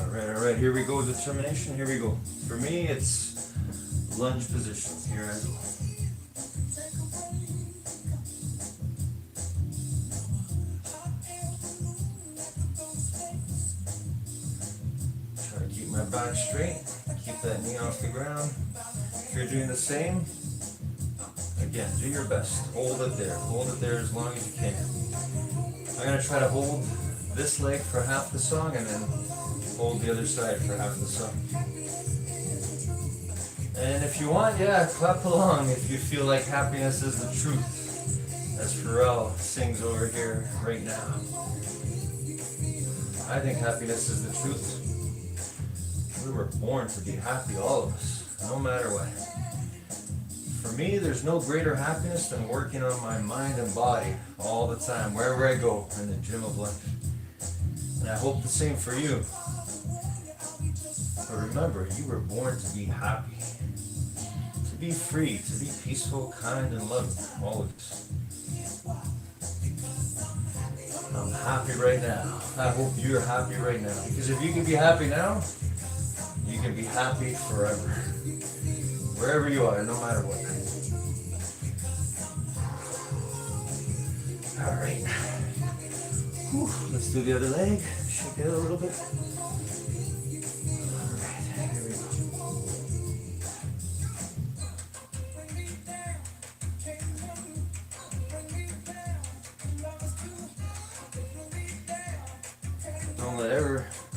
All right, here we go, determination, here we go. For me, it's lunge position. Here I go. Try to keep my back straight, keep that knee off the ground. If you're doing the same, Again, do your best. Hold it there. Hold it there as long as you can. I'm going to try to hold this leg for half the song and then hold the other side for half the song. And if you want, yeah, clap along if you feel like happiness is the truth, as Pharrell sings over here right now. I think happiness is the truth. We were born to be happy, all of us, no matter what. For me, there's no greater happiness than working on my mind and body all the time, wherever I go in the gym of life. And I hope the same for you. But remember, you were born to be happy, to be free, to be peaceful, kind, and loving, always. I'm happy right now. I hope you're happy right now. Because if you can be happy now, you can be happy forever. Wherever you are, no matter what. All right. Whew. Let's do the other leg. Shake it a little bit. All right, here we go.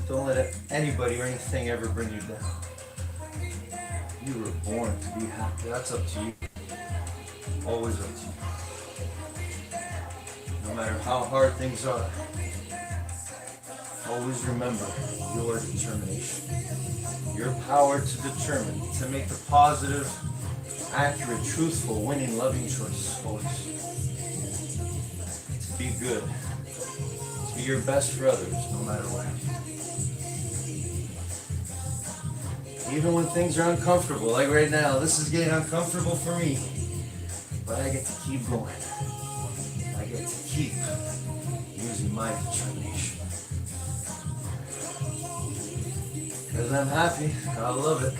Don't let anybody or anything ever bring you down. You were born to be happy. That's up to you. Always up to you. No matter how hard things are, always remember your determination. Your power to determine, to make the positive, accurate, truthful, winning, loving choice. Always. To be good. To be your best for others, no matter what. Even when things are uncomfortable, like right now, this is getting uncomfortable for me. But I get to keep going. I get to keep using my determination. Because I'm happy, I love it.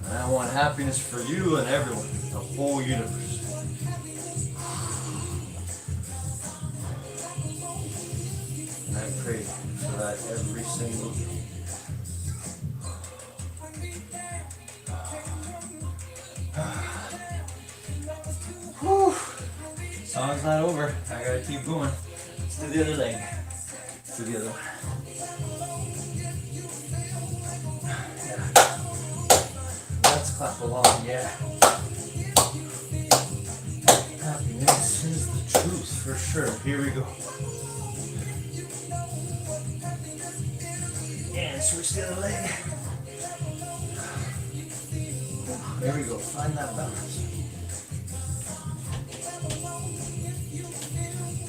And I want happiness for you and everyone, the whole universe. And I pray for that every single day. Whew. Song's not over. I gotta keep going. Let's do the other leg. Let's do the other one. Yeah. Let's clap along, yeah. Happiness is the truth, for sure. Here we go. And switch the other leg. There we go. Find that balance.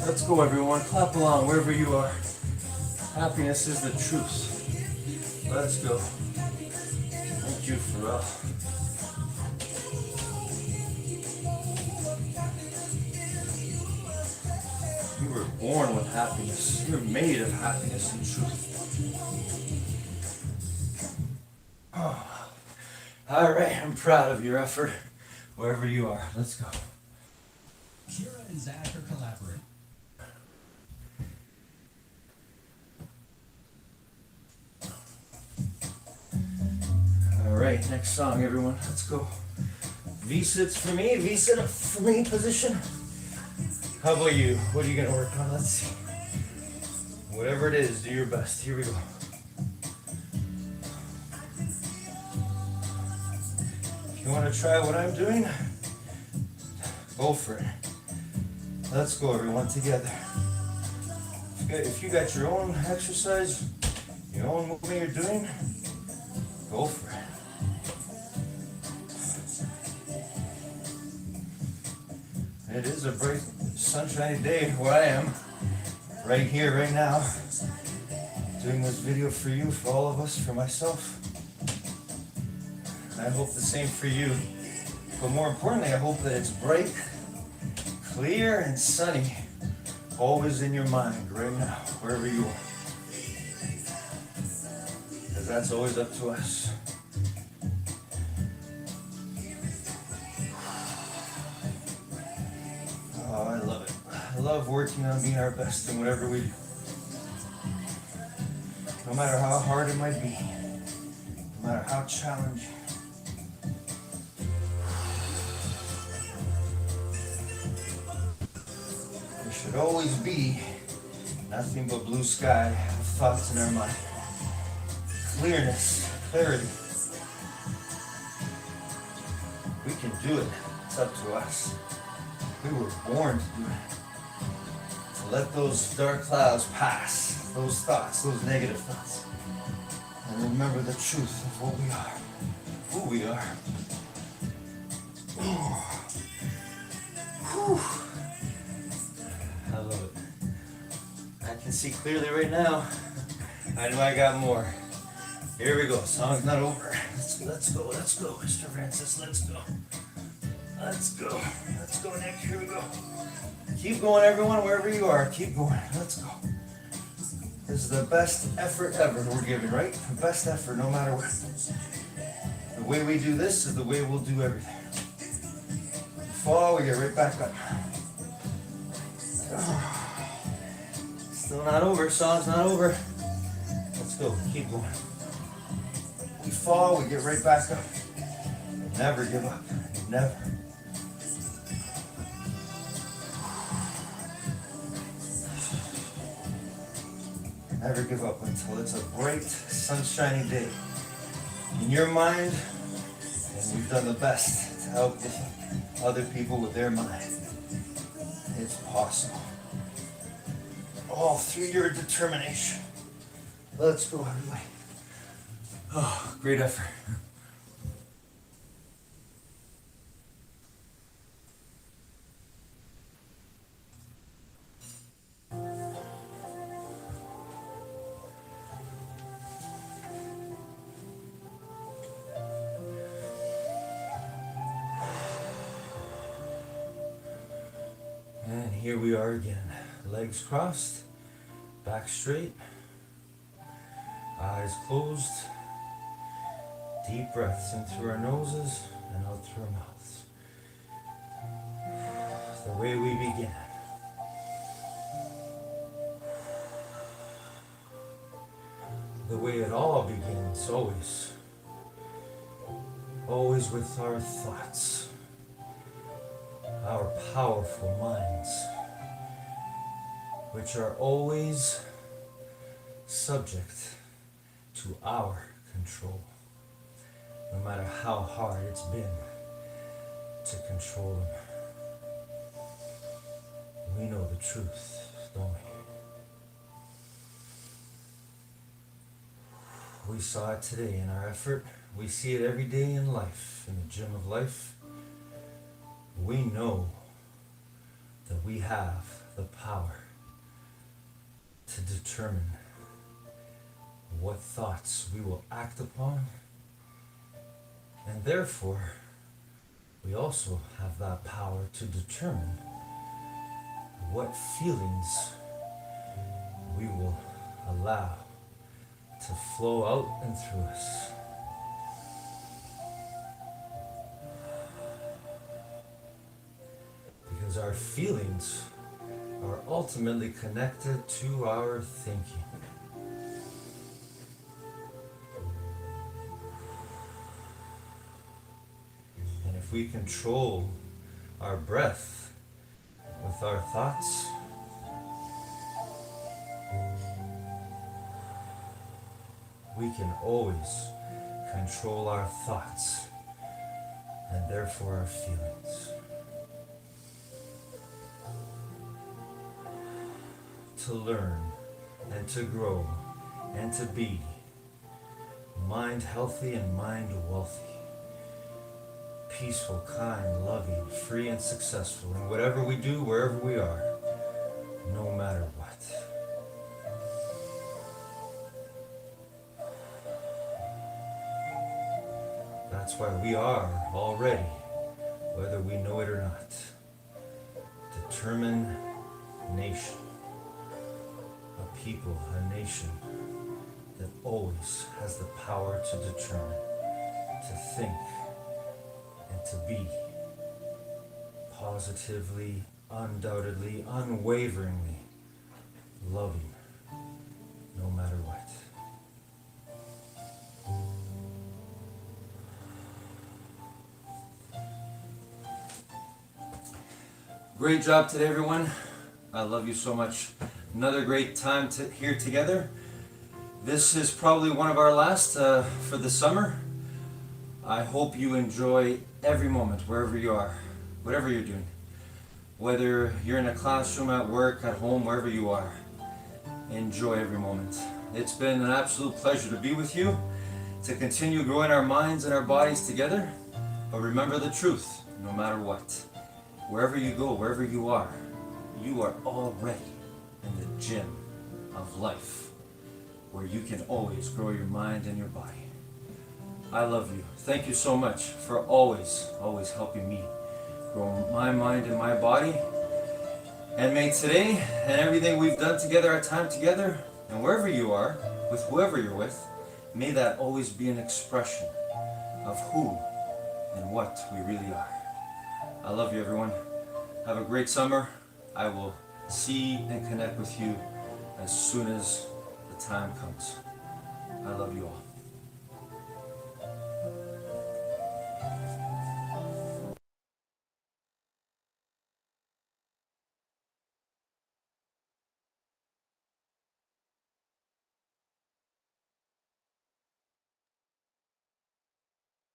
Let's go, everyone. Clap along wherever you are. Happiness is the truth. Let's go. Thank you, Pharrell. You were born with happiness. You're made of happiness and truth. Oh. All right, I'm proud of your effort, wherever you are. Let's go. Kira and Zach are collaborating. All right, next song, everyone. Let's go. V-sits for me, V-sit up for me position. How about you? What are you gonna work on? Let's see. Whatever it is, do your best. Here we go. You want to try what I'm doing? Go for it. Let's go, everyone, together. If you got your own exercise, your own movement you're doing, go for it. It is a bright, sunshiny day where I am, right here, right now, doing this video for you, for all of us, for myself. I hope the same for you. But more importantly, I hope that it's bright, clear, and sunny, always in your mind right now, wherever you are. Because that's always up to us. Oh, I love it. I love working on being our best in whatever we do. No matter how hard it might be, no matter how challenging. should always be nothing but blue sky, thoughts in our mind. Clearness, clarity. We can do it. It's up to us. We were born to do it. To let those dark clouds pass, those thoughts, those negative thoughts. And remember the truth of what we are, who we are. Whew. I love it. I can see clearly right now. I know I got more. Here we go. Song's not over. Let's go, Mr. Francis. Let's go. Let's go, Nick. Here we go. Keep going, everyone, wherever you are. Keep going. Let's go. This is the best effort ever we're giving, right? The best effort, no matter what. The way we do this is the way we'll do everything. Fall, we get right back up. Still not over. Song's not over. Let's go. Keep going. We fall, we get right back up. Never give up. Never. Never give up until it's a bright, sunshiny day. In your mind, and we've done the best to help other people with their mind. It's possible. All through your determination. Let's go, everybody. Oh, great effort. And here we are again. Legs crossed, back straight, eyes closed. Deep breaths in through our noses and out through our mouths. The way we began. The way it all begins, always. Always with our thoughts. Our powerful minds. Which are always subject to our control. No matter how hard it's been to control them. We know the truth, don't we? We saw it today in our effort. We see it every day in life, in the gym of life. We know that we have the power to determine what thoughts we will act upon. And therefore, we also have that power to determine what feelings we will allow to flow out and through us. Because our feelings are ultimately connected to our thinking. If we control our breath with our thoughts, we can always control our thoughts and therefore our feelings. To learn and to grow and to be mind healthy and mind wealthy. Peaceful, kind, loving, free, and successful in whatever we do, wherever we are, no matter what. That's why we are already, whether we know it or not, determined nation, a people, a nation that always has the power to determine, to think, and to be positively, undoubtedly, unwaveringly loving, no matter what. Great job today, everyone. I love you so much. Another great time here together. This is probably one of our last for the summer. I hope you enjoy every moment, wherever you are, whatever you're doing. Whether you're in a classroom, at work, at home, wherever you are. Enjoy every moment. It's been an absolute pleasure to be with you, to continue growing our minds and our bodies together. But remember the truth, no matter what. Wherever you go, wherever you are already in the gym of life, where you can always grow your mind and your body. I love you. Thank you so much for always helping me grow my mind and my body. And may today and everything we've done together, our time together, and wherever you are, with whoever you're with, may that always be an expression of who and what we really are. I love you, everyone. Have a great summer. I will see and connect with you as soon as the time comes. I love you all.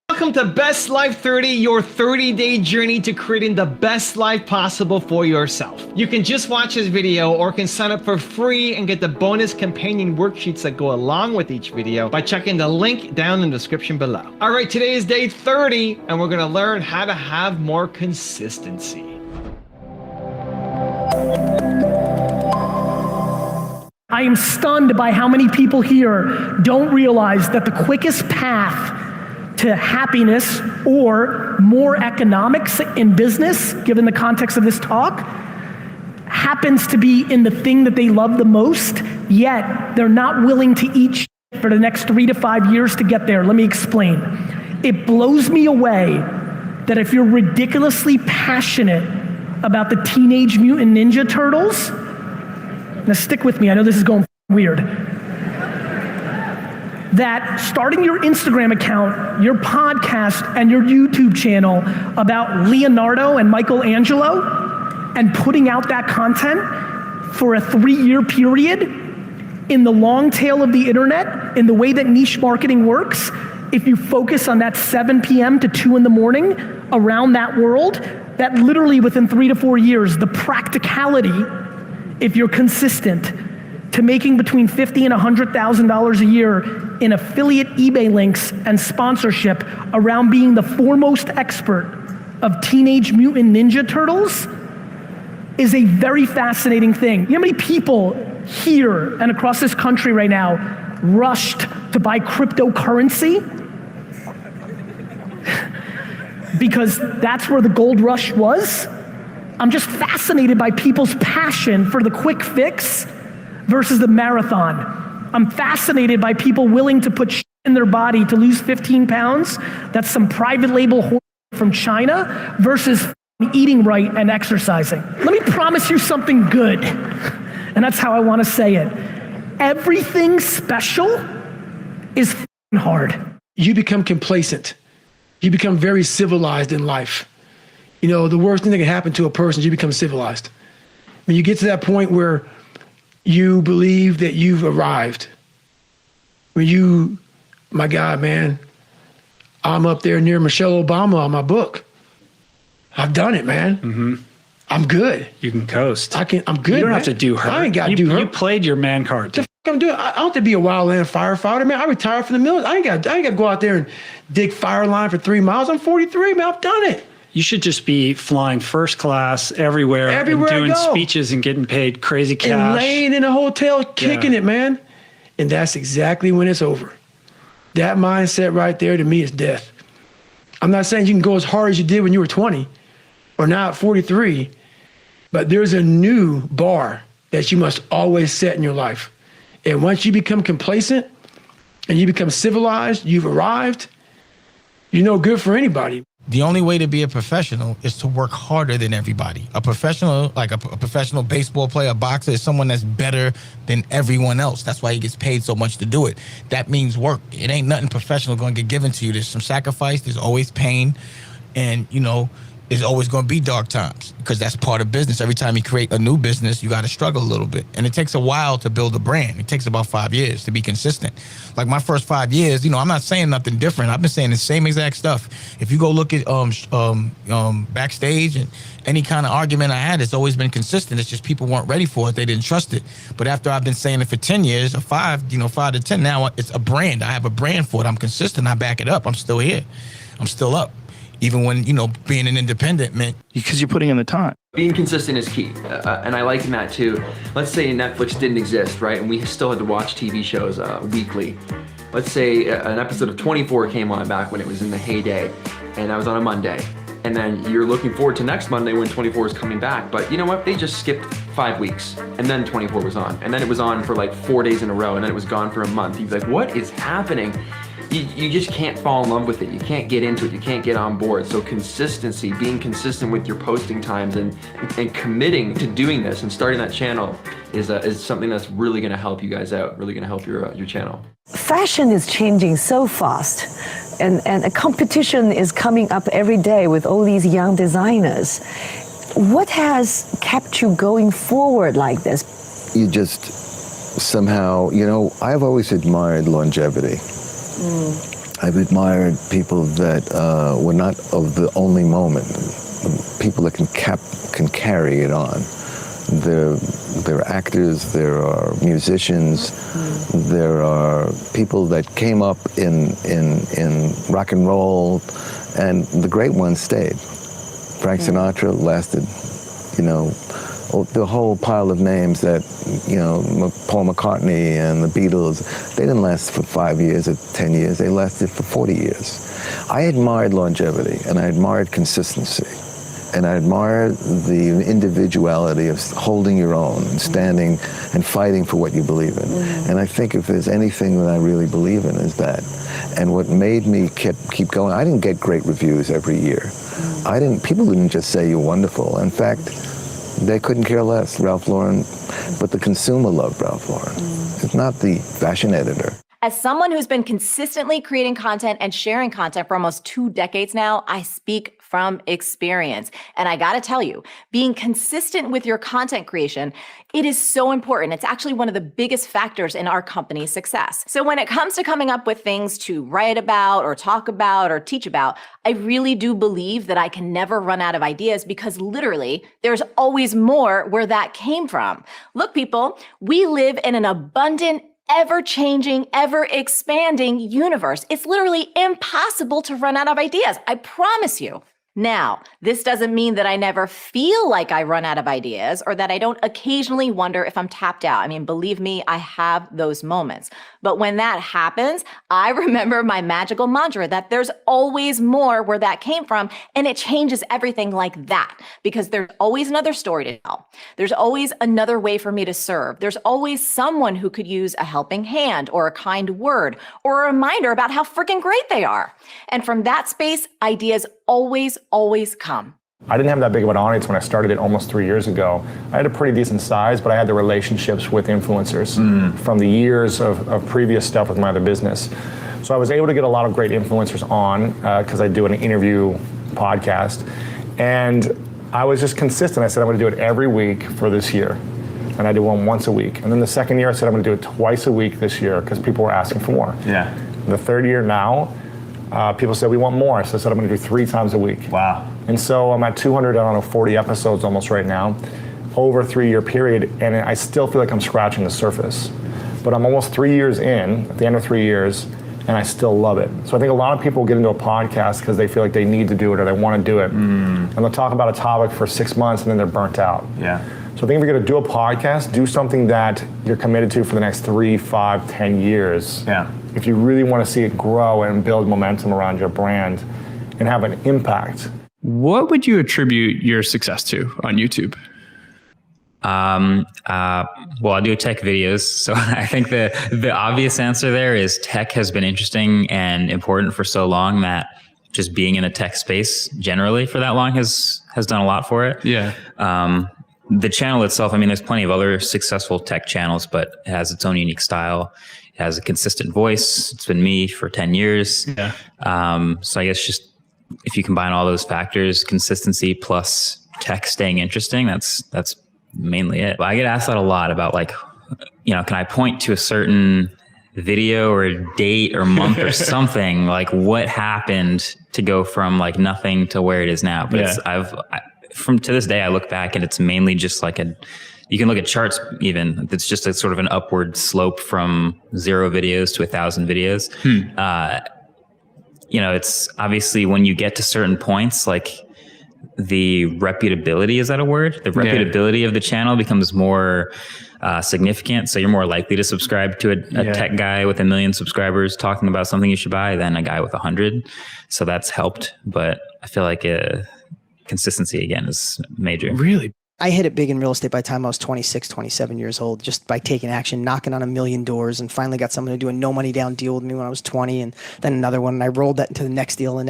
Welcome to Best Life 30, your 30-day journey to creating the best life possible for yourself. You can just watch this video or can sign up for free and get the bonus companion worksheets that go along with each video by checking the link down in the description below. All right, today is day 30, and we're gonna learn how to have more consistency. I am stunned by how many people here don't realize that the quickest path to happiness or more economics in business, given the context of this talk, happens to be in the thing that they love the most, yet they're not willing to eat shit for the next 3 to 5 years to get there. Let me explain. It blows me away that if you're ridiculously passionate about the Teenage Mutant Ninja Turtles, now stick with me, I know this is going weird, that starting your Instagram account, your podcast, and your YouTube channel about Leonardo and Michelangelo and putting out that content for a 3-year period in the long tail of the internet, in the way that niche marketing works, if you focus on that 7 p.m. to 2 in the morning around that world, that literally within 3 to 4 years, the practicality, if you're consistent, to making between $50,000 and $100,000 a year in affiliate eBay links and sponsorship around being the foremost expert of Teenage Mutant Ninja Turtles is a very fascinating thing. You know how many people here and across this country right now rushed to buy cryptocurrency? Because that's where the gold rush was? I'm just fascinated by people's passion for the quick fix versus the marathon. I'm fascinated by people willing to put shit in their body to lose 15 pounds. That's some private label horse from China versus eating right and exercising. Let me promise you something good, and that's how I want to say it. Everything special is hard. You become complacent. You become very civilized in life. You know, the worst thing that can happen to a person is you become civilized. When you get to that point where you believe that you've arrived. When you, my God, man, I'm up there near Michelle Obama on my book. I've done it, man. Mm-hmm. I'm good. You can coast. I'm good, You don't man. have to do her. I ain't got to do her. You played your man card. The f I'm doing. I don't have to be a wildland firefighter, man. I retired from the military. I ain't got to go out there and dig fire line for 3 miles. I'm 43, man. I've done it. You should just be flying first class everywhere and doing speeches and getting paid crazy cash. And laying in a hotel, kicking it, man. And that's exactly when it's over. That mindset right there to me is death. I'm not saying you can go as hard as you did when you were 20 or now at 43, but there's a new bar that you must always set in your life. And once you become complacent and you become civilized, you've arrived, you're no good for anybody. The only way to be a professional is to work harder than everybody. A professional, like a professional baseball player, a boxer, is someone that's better than everyone else. That's why he gets paid so much to do it. That means work. It ain't nothing professional going to get given to you. There's some sacrifice. There's always pain. And, you know, It's always going to be dark times because that's part of business. Every time you create a new business, you got to struggle a little bit. And it takes a while to build a brand. It takes about 5 years to be consistent. Like my first 5 years, I'm not saying nothing different. I've been saying the same exact stuff. If you go look at backstage and any kind of argument I had, it's always been consistent. It's just people weren't ready for it. They didn't trust it. But after I've been saying it for 10 years or 5 to 10, now it's a brand. I have a brand for it. I'm consistent. I back it up. I'm still here. I'm still up. Even when, being an independent meant... Because you're putting in the time. Being consistent is key, and I like Matt too. Let's say Netflix didn't exist, right? And we still had to watch TV shows weekly. Let's say an episode of 24 came on back when it was in the heyday, and that was on a Monday. And then you're looking forward to next Monday when 24 is coming back. But you know what? They just skipped 5 weeks, and then 24 was on. And then it was on for like 4 days in a row, and then it was gone for a month. You'd be like, what is happening? You just can't fall in love with it. You can't get into it. You can't get on board. So consistency, being consistent with your posting times and committing to doing this and starting that channel is something that's really going to help you guys out, really going to help your channel. Fashion is changing so fast, and a competition is coming up every day with all these young designers. What has kept you going forward like this? You just somehow, I've always admired longevity. I've admired people that were not of the only moment, people that can carry it on. There are actors, there are musicians, there are people that came up in rock and roll, and the great ones stayed. Frank Sinatra lasted, the whole pile of names that, Paul McCartney and the Beatles, they didn't last for 5 years or 10 years, they lasted for 40 years. I admired longevity, and I admired consistency, and I admired the individuality of holding your own and standing and fighting for what you believe in. And I think if there's anything that I really believe in is that. And what made me keep going, I didn't get great reviews every year. People didn't just say you're wonderful. In fact, they couldn't care less, Ralph Lauren, but the consumer loved Ralph Lauren. It's not the fashion editor. As someone who's been consistently creating content and sharing content for almost 2 decades now, I speak from experience. And I gotta tell you, being consistent with your content creation, it is so important. It's actually one of the biggest factors in our company's success. So when it comes to coming up with things to write about or talk about or teach about, I really do believe that I can never run out of ideas because literally there's always more where that came from. Look, people, we live in an abundant, ever-changing, ever-expanding universe. It's literally impossible to run out of ideas. I promise you. Now, this doesn't mean that I never feel like I run out of ideas or that I don't occasionally wonder if I'm tapped out. I mean, believe me, I have those moments. But when that happens, I remember my magical mantra that there's always more where that came from, and it changes everything like that because there's always another story to tell. There's always another way for me to serve. There's always someone who could use a helping hand or a kind word or a reminder about how freaking great they are. And from that space, ideas always come. I didn't have that big of an audience when I started it almost 3 years ago. I had a pretty decent size, but I had the relationships with influencers from the years of previous stuff with my other business. So I was able to get a lot of great influencers on because I do an interview podcast. And I was just consistent. I said, I'm going to do it every week for this year. And I did one once a week. And then the second year, I said, I'm going to do it twice a week this year because people were asking for more. Yeah. The third year now, people said, we want more. So I said, I'm going to do 3 times a week. Wow. And so I'm at 240 episodes almost right now, over a 3-year period, and I still feel like I'm scratching the surface. But I'm almost 3 years in, at the end of 3 years, and I still love it. So I think a lot of people get into a podcast because they feel like they need to do it or they want to do it. And they'll talk about a topic for 6 months and then they're burnt out. Yeah. So I think if you're going to do a podcast, do something that you're committed to for the next 3, 5, 10 years. Yeah. If you really want to see it grow and build momentum around your brand and have an impact. What would you attribute your success to on YouTube? Well, I do tech videos, so I think the obvious answer there is tech has been interesting and important for so long that just being in a tech space generally for that long has done a lot for it. Yeah. The channel itself, I mean, there's plenty of other successful tech channels, but it has its own unique style. It has a consistent voice. It's been me for 10 years. Yeah. So I guess just if you combine all those factors, consistency plus tech staying interesting, that's mainly it. I get asked that a lot about like, can I point to a certain video or a date or month or something, like what happened to go from like nothing to where it is now? But from to this day, I look back and it's mainly just like you can look at charts even, it's just a sort of an upward slope from 0 videos to 1,000 videos. It's obviously when you get to certain points, like the reputability, is that a word? The reputability of the channel becomes more significant. So you're more likely to subscribe to a tech guy with 1 million subscribers talking about something you should buy than a guy with 100. So that's helped. But I feel like consistency again is major. Really? I hit it big in real estate by the time I was 26, 27 years old, just by taking action, knocking on 1 million doors, and finally got someone to do a no money down deal with me when I was 20, and then another one, and I rolled that into the next deal, and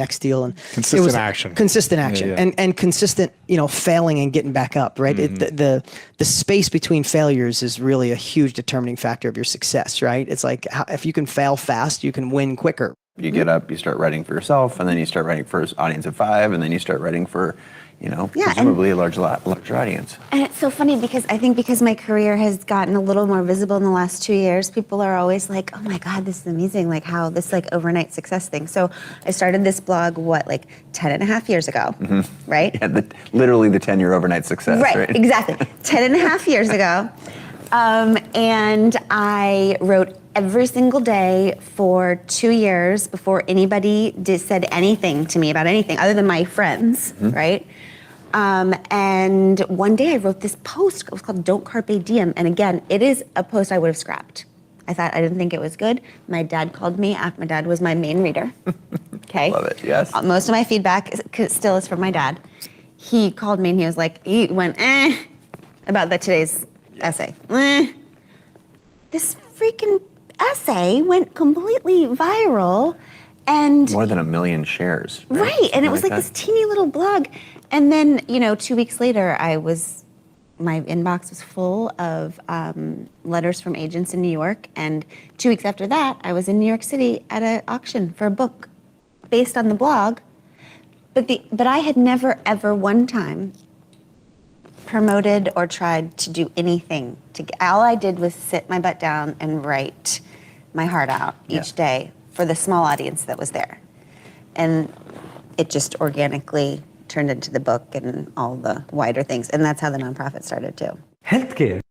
consistent action. Consistent action. Yeah. And consistent, failing and getting back up, right? The space between failures is really a huge determining factor of your success, right? It's like if you can fail fast, you can win quicker. You get up, you start writing for yourself, and then you start writing for an audience of 5, and then you start writing for, presumably a larger audience. And it's so funny because I think because my career has gotten a little more visible in the last 2 years, people are always like, oh my God, this is amazing, like how this like overnight success thing. So I started this blog, 10 and a half years ago, right? Yeah, literally the 10-year overnight success, right? Right, exactly. 10 and a half years ago. And I wrote every single day for 2 years before anybody said anything to me about anything other than my friends, right? And one day I wrote this post. It was called Don't Carpe Diem. And again, it is a post I would have scrapped. I didn't think it was good. My dad called me. My dad was my main reader. Okay. Love it, yes. Most of my feedback still is from my dad. He called me and he went, about today's essay. This freaking essay went completely viral and more than 1 million shares. Right. And it was like this teeny little blog. And then, 2 weeks later, my inbox was full of letters from agents in New York. And 2 weeks after that, I was in New York City at an auction for a book based on the blog. But I had never, ever one time promoted or tried to do anything. All I did was sit my butt down and write my heart out each day for the small audience that was there. And it just organically turned into the book and all the wider things. And that's how the nonprofit started too. Healthcare